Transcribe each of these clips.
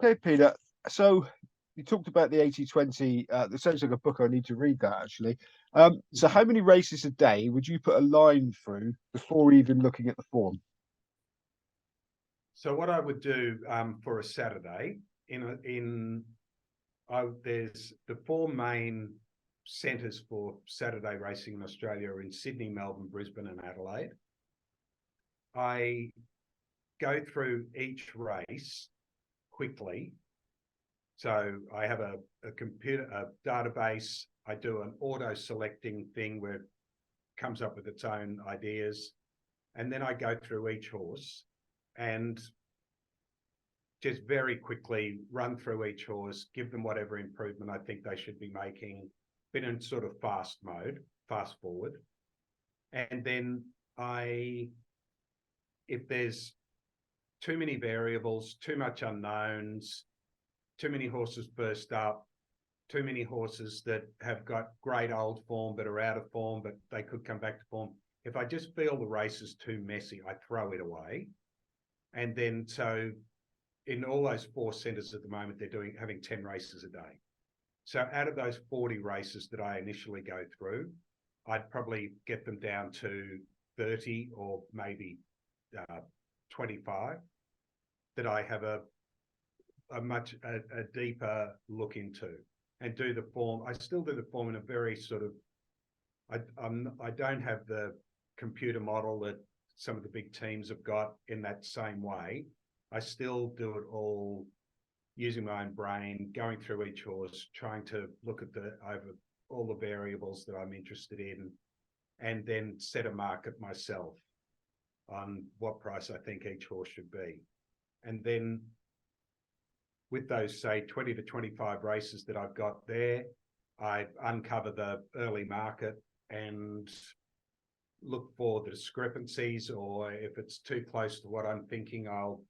Okay, Peter. So you talked about the 80/20. That sounds like a book. I need to read that actually. So how many races a day would you put a line through before even looking at the form? So what I would do for a Saturday there's the four main centres for Saturday racing in Australia are in Sydney, Melbourne, Brisbane, and Adelaide. I go through each race quickly. So I have a database. I do an auto selecting thing where it comes up with its own ideas. And then I go through each horse and just very quickly run through each horse, give them whatever improvement I think they should be making, been in sort of fast mode, fast forward. And then if there's too many variables, too much unknowns, too many horses burst up, too many horses that have got great old form but are out of form, but they could come back to form. If I just feel the race is too messy, I throw it away. And then so in all those four centres at the moment, they're having 10 races a day. So out of those 40 races that I initially go through, I'd probably get them down to 30 or maybe 25 that I have a deeper look into and do the form. I still do the form in a very sort of, I don't have the computer model that some of the big teams have got in that same way. I still do it all using my own brain, going through each horse, trying to look at over all the variables that I'm interested in, and then set a market myself on what price I think each horse should be. And then with those, say, 20 to 25 races that I've got there, I uncover the early market and look for the discrepancies, or if it's too close to what I'm thinking, I'll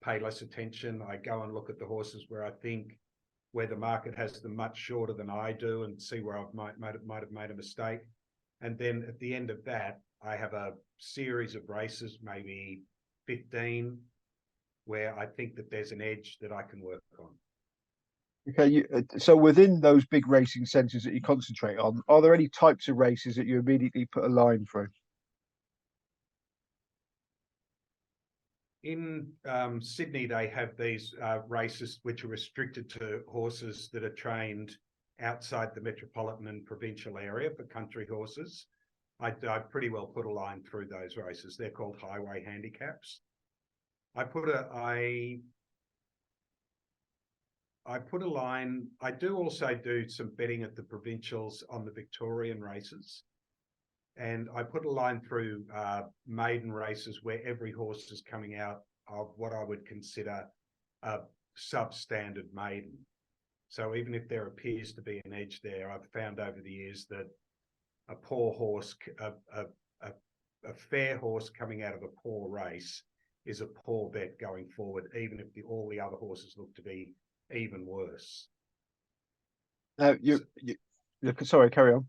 pay less attention. I go and look at the horses where I think where the market has them much shorter than I do and see where I might have made a mistake. And then at the end of that, I have a series of races, maybe 15, where I think that there's an edge that I can work on. Okay, so within those big racing centres that you concentrate on, are there any types of races that you immediately put a line through? In Sydney, they have these races which are restricted to horses that are trained outside the metropolitan and provincial area for country horses. I pretty well put a line through those races. They're called highway handicaps. I put a line. I do also do some betting at the provincials on the Victorian races. And I put a line through maiden races where every horse is coming out of what I would consider a substandard maiden. So even if there appears to be an edge there, I've found over the years that a poor horse, a fair horse coming out of a poor race is a poor bet going forward, even if all the other horses look to be even worse. Sorry, carry on.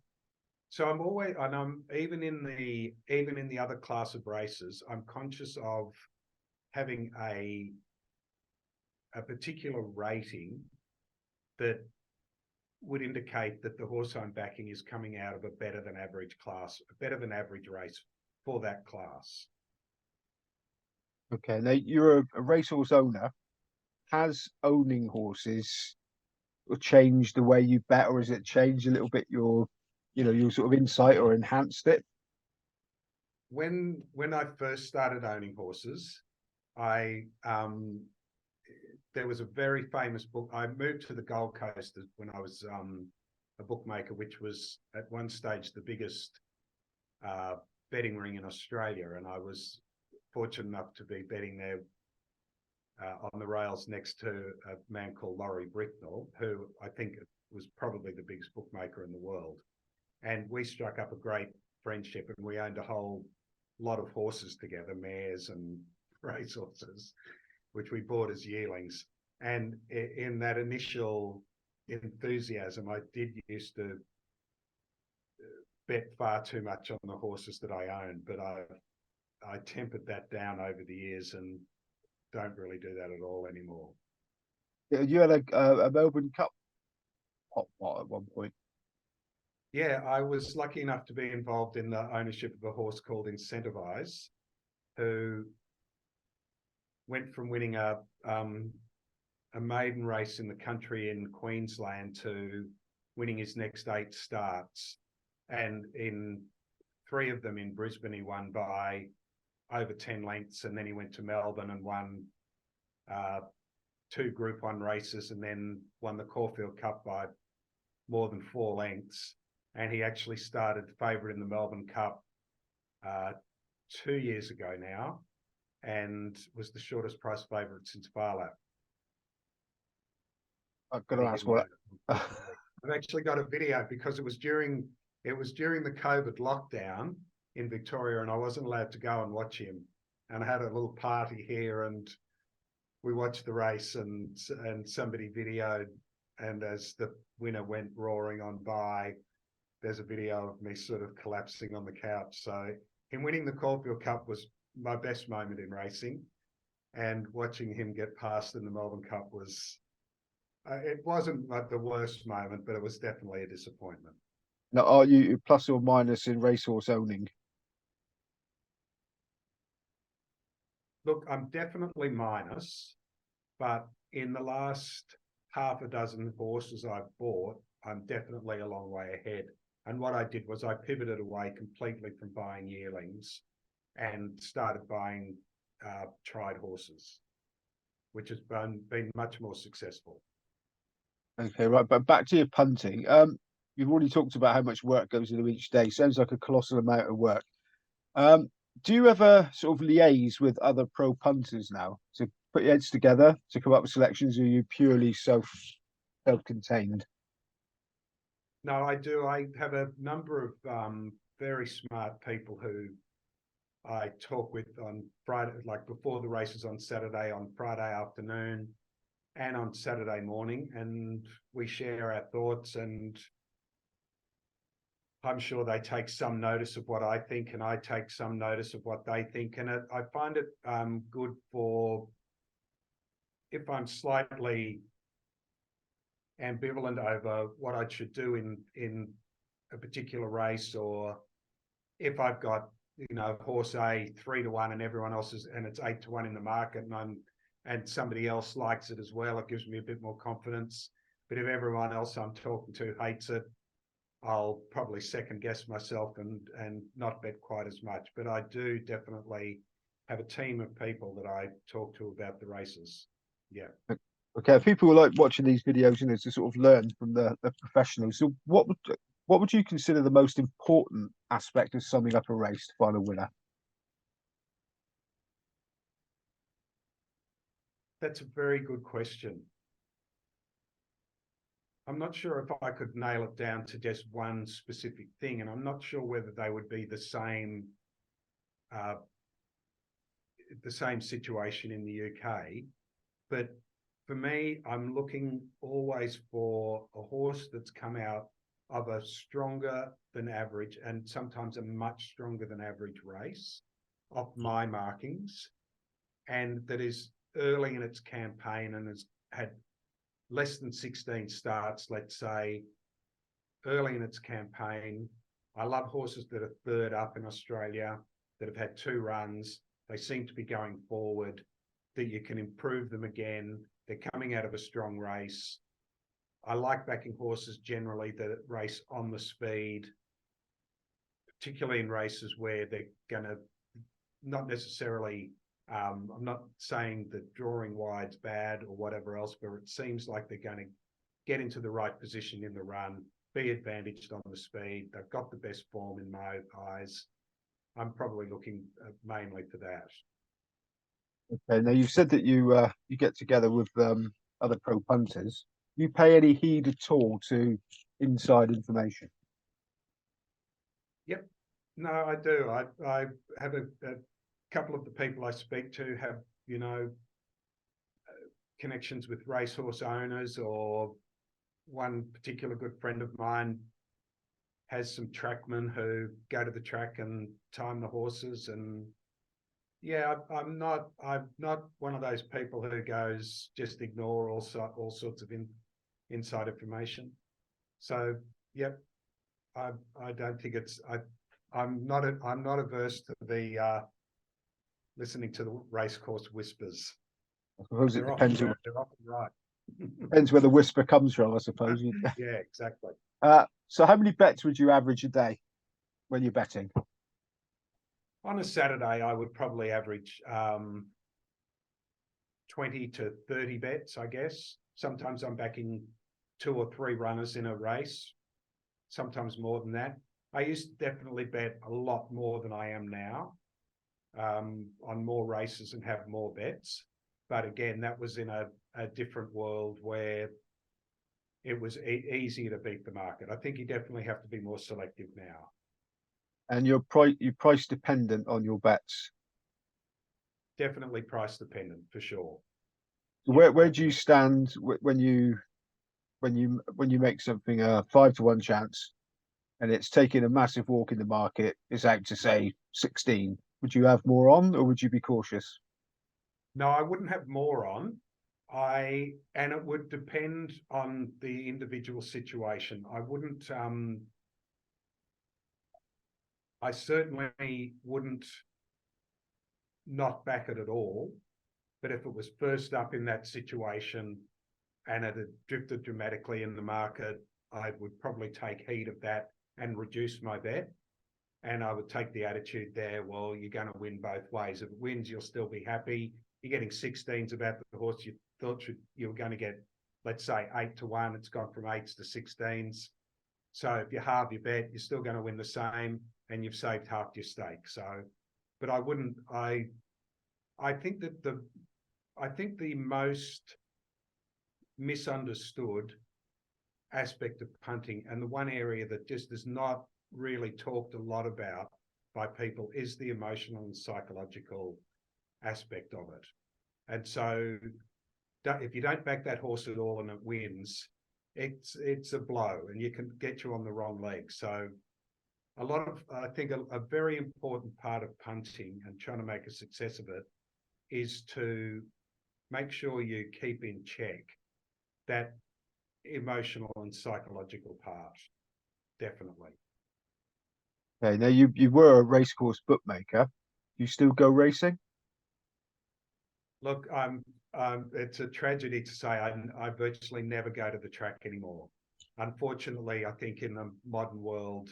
So I'm always, and I'm even in the other class of races, I'm conscious of having a particular rating that would indicate that the horse I'm backing is coming out of a better than average race for that class. Okay, now you're a racehorse owner. Has owning horses changed the way you bet, or has it changed a little bit your sort of insight or enhanced it? When I first started owning horses, there was a very famous book. I moved to the Gold Coast when I was a bookmaker, which was at one stage the biggest betting ring in Australia, and I was fortunate enough to be betting there on the rails next to a man called Laurie Bricknell, who I think was probably the biggest bookmaker in the world. And we struck up a great friendship, and we owned a whole lot of horses together, mares and racehorses, which we bought as yearlings. And in that initial enthusiasm, I did used to bet far too much on the horses that I owned, but I tempered that down over the years and don't really do that at all anymore. You had a Melbourne Cup hot pot at one point. Yeah, I was lucky enough to be involved in the ownership of a horse called Incentivize, who went from winning a maiden race in the country in Queensland to winning his next 8 starts. And in 3 of them in Brisbane, he won by over 10 lengths. And then he went to Melbourne and won 2 Group 1 races, and then won the Caulfield Cup by more than 4 lengths. And he actually started favourite in the Melbourne Cup 2 years ago now, and was the shortest price favourite since Farlap. I've got to ask what. I've actually got a video because it was during the COVID lockdown in Victoria, and I wasn't allowed to go and watch him. And I had a little party here, and we watched the race, and somebody videoed. And as the winner went roaring on by, there's a video of me sort of collapsing on the couch. So him winning the Caulfield Cup was my best moment in racing, and watching him get past in the Melbourne Cup was. It wasn't like the worst moment, but it was definitely a disappointment. Now, are you plus or minus in racehorse owning? Look, I'm definitely minus, but in the last half a dozen horses I've bought, I'm definitely a long way ahead. And what I did was I pivoted away completely from buying yearlings and started buying tried horses, which has been much more successful. Okay, right. But back to your punting. You've already talked about how much work goes into each day. Sounds like a colossal amount of work. Do you ever sort of liaise with other pro punters now to put your heads together to come up with selections, or are you purely self-contained? No, I do. I have a number of very smart people who I talk with on Friday, like before the races on Saturday, on Friday afternoon, and on Saturday morning, and we share our thoughts, and I'm sure they take some notice of what I think, and I take some notice of what they think. And I find it good for if I'm slightly ambivalent over what I should do in a particular race, or if I've got, horse A 3-1 and everyone else is, and it's 8-1 in the market, and somebody else likes it as well, it gives me a bit more confidence. But if everyone else I'm talking to hates it, I'll probably second guess myself and not bet quite as much. But I do definitely have a team of people that I talk to about the races. Yeah. Okay, people like watching these videos, to sort of learn from the professionals. So, what would you consider the most important aspect of summing up a race to find a winner? That's a very good question. I'm not sure if I could nail it down to just one specific thing, and I'm not sure whether they would be the same situation in the UK. But for me, I'm looking always for a horse that's come out of a stronger than average, and sometimes a much stronger than average race off my markings, and that is early in its campaign and has had less than 16 starts, let's say, early in its campaign. I love horses that are third up in Australia, that have had 2 runs. They seem to be going forward, that you can improve them again. They're coming out of a strong race. I like backing horses generally that race on the speed, particularly in races where they're going to not necessarily, I'm not saying that drawing wide's bad or whatever else, but it seems like they're going to get into the right position in the run, be advantaged on the speed. They've got the best form in my eyes. I'm probably looking mainly for that. Okay, now you've said that you get together with other pro punters. Do you pay any heed at all to inside information? Yep. No, I do. I have a couple of the people I speak to have, connections with racehorse owners, or one particular good friend of mine has some trackmen who go to the track and time the horses, and Yeah, I'm not one of those people who goes just ignore all sorts of inside information. So, yep, I don't think I'm not averse to the listening to the racecourse whispers. I suppose it They're often right. depends where the whisper comes from, I suppose. Yeah, exactly. So how many bets would you average a day when you're betting? On a Saturday, I would probably average 20 to 30 bets, I guess. Sometimes I'm backing 2 or 3 runners in a race, sometimes more than that. I used to definitely bet a lot more than I am now, on more races and have more bets. But again, that was in a different world where it was easier to beat the market. I think you definitely have to be more selective now. And you're price dependent on your bets. Definitely price dependent for sure. So Yeah, where do you stand when you make something a 5-1 chance and it's taking a massive walk in the market, it's out to say 16? Would you have more on, or would you be cautious? No, I wouldn't have more on. And it would depend on the individual situation. I wouldn't I certainly wouldn't not back it at all. But if it was first up in that situation and it had drifted dramatically in the market, I would probably take heed of that and reduce my bet. And I would take the attitude there, well, you're going to win both ways. If it wins, you'll still be happy. You're getting 16s about the horse you thought you were going to get, let's say, 8-1. It's gone from 8s to 16s. So if you halve your bet, you're still going to win the same, and you've saved half your stake. So, but I wouldn't. I think that the most misunderstood aspect of punting, and the one area that just is not really talked a lot about by people, is the emotional and psychological aspect of it. And so if you don't back that horse at all and it wins, it's a blow, and you can get you on the wrong leg. So I think a very important part of punting and trying to make a success of it is to make sure you keep in check that emotional and psychological part. Definitely. Okay, now you were a racecourse bookmaker. Do you still go racing? Look, it's a tragedy to say I virtually never go to the track anymore. Unfortunately, I think in the modern world,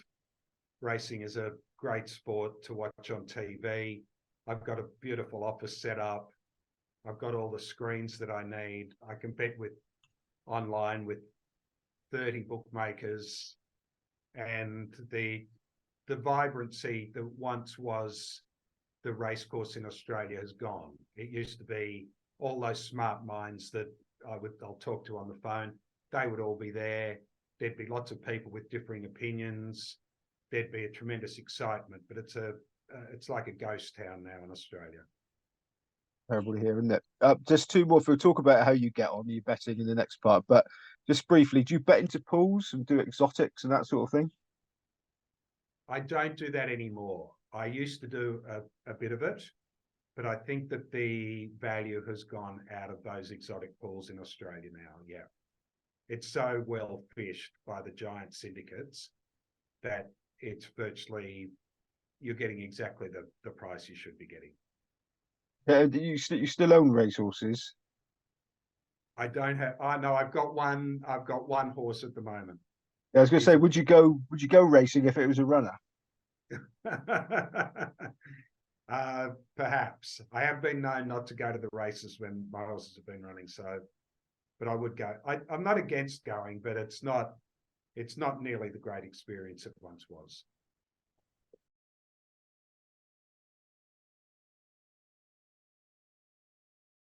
racing is a great sport to watch on TV. I've got a beautiful office set up. I've got all the screens that I need. I can bet with online with 30 bookmakers, and the vibrancy that once was the racecourse in Australia has gone. It used to be all those smart minds that I'll talk to on the phone. They would all be there. There'd be lots of people with differing opinions. There'd be a tremendous excitement, but it's like a ghost town now in Australia. Terrible to hear, isn't it? Just two more. We'll talk about how you get on your betting in the next part, but just briefly, do you bet into pools and do exotics and that sort of thing? I don't do that anymore. I used to do a bit of it, but I think that the value has gone out of those exotic pools in Australia now. Yeah. It's so well fished by the giant syndicates that it's virtually, you're getting exactly the price you should be getting. Yeah, you still own racehorses? I don't have, I know I've got one horse at the moment. Yeah, I was going to say, He's would you go racing if it was a runner? Perhaps. I have been known not to go to the races when my horses have been running, so, but I would go. I'm not against going, but it's not nearly the great experience it once was.